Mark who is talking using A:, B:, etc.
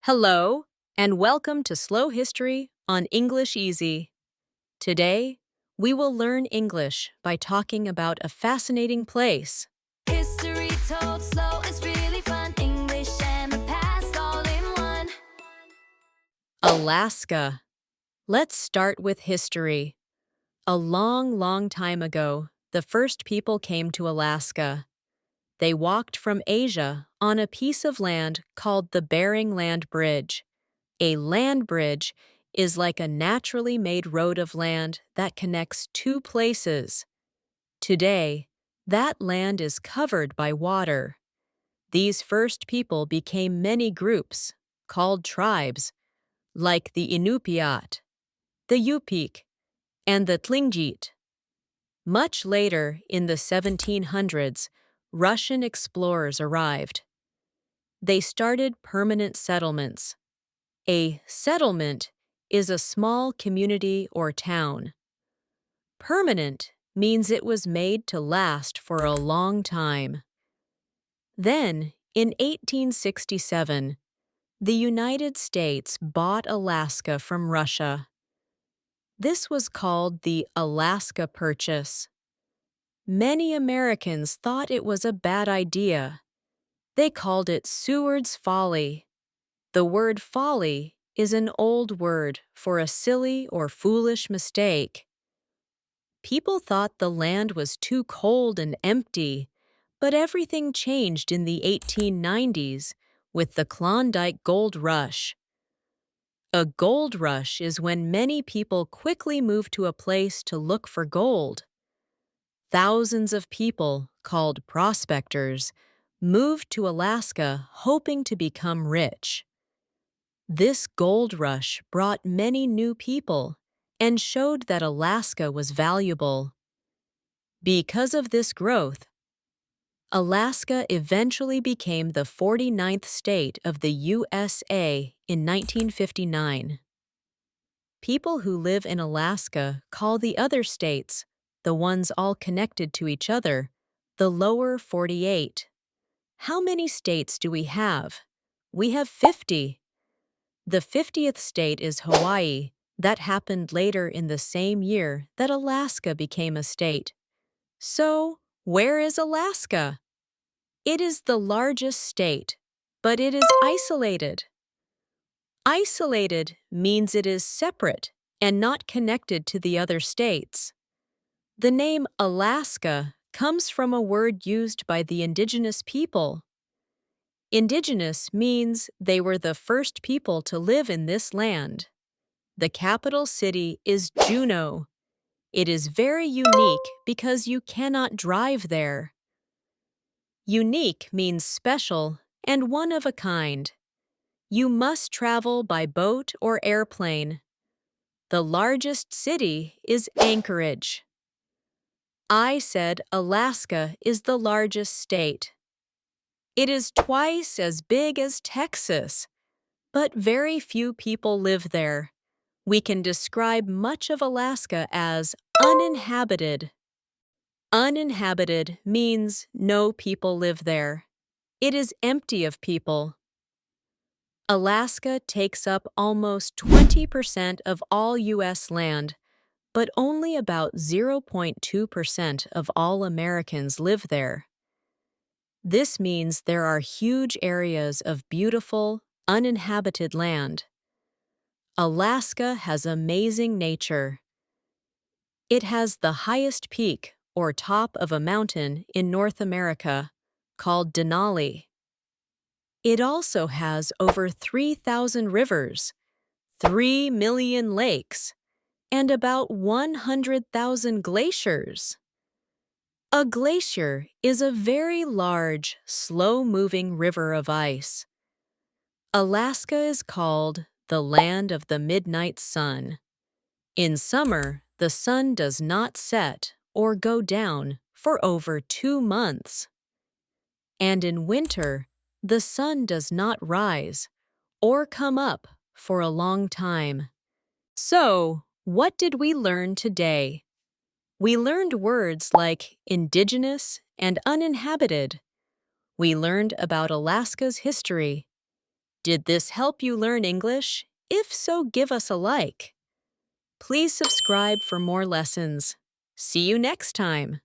A: Hello, and welcome to Slow History on English Easy. Today, we will learn English by talking about a fascinating place,
B: History told slow is really fun. English and the past all in one.
A: Alaska. Let's start with history. A long time ago, the first people came to Alaska. They walked from Asia on a piece of land called the Bering Land Bridge. A land bridge is like a naturally made road of land that connects two places. Today, that land is covered by water. These first people became many groups, called tribes, like the Inupiat, the Yupik, and the Tlingit. Much later, in the 1700s, Russian explorers arrived. They started permanent settlements. A settlement is a small community or town. Permanent means it was made to last for a long time. Then, in 1867, the United States bought Alaska from Russia. This was called the Alaska Purchase. Many Americans thought it was a bad idea. They called it Seward's Folly. The word folly is an old word for a silly or foolish mistake. People thought the land was too cold and empty, but everything changed in the 1890s with the Klondike Gold Rush. A gold rush is when many people quickly move to a place to look for gold. Thousands of people, called prospectors, moved to Alaska hoping to become rich. This gold rush brought many new people and showed that Alaska was valuable. Because of this growth, Alaska eventually became the 49th state of the USA in 1959. People who live in Alaska call the other states, the ones all connected to each other, the lower 48. How many states do we have? We have 50. The 50th state is Hawaii. That happened later in the same year that Alaska became a state. So, where is Alaska? It is the largest state, but it is isolated. Isolated means it is separate and not connected to the other states. The name Alaska comes from a word used by the indigenous people. Indigenous means they were the first people to live in this land. The capital city is Juneau. It is very unique because you cannot drive there. Unique means special and one of a kind. You must travel by boat or airplane. The largest city is Anchorage. I said Alaska is the largest state. It is twice as big as Texas, but very few people live there. We can describe much of Alaska as uninhabited. Uninhabited means no people live there. It is empty of people. Alaska takes up almost 20% of all U.S. land, but only about 0.2% of all Americans live there. This means there are huge areas of beautiful, uninhabited land. Alaska has amazing nature. It has the highest peak, or top of a mountain, in North America, called Denali. It also has over 3,000 rivers, 3 million lakes, and about 100,000 glaciers. A glacier is a very large, slow-moving river of ice. Alaska is called the land of the midnight sun. In summer, the sun does not set or go down for over 2 months. And in winter, the sun does not rise or come up for a long time. So, what did we learn today? We learned words like indigenous and uninhabited. We learned about Alaska's history. Did this help you learn English? If so, give us a like. Please subscribe for more lessons. See you next time.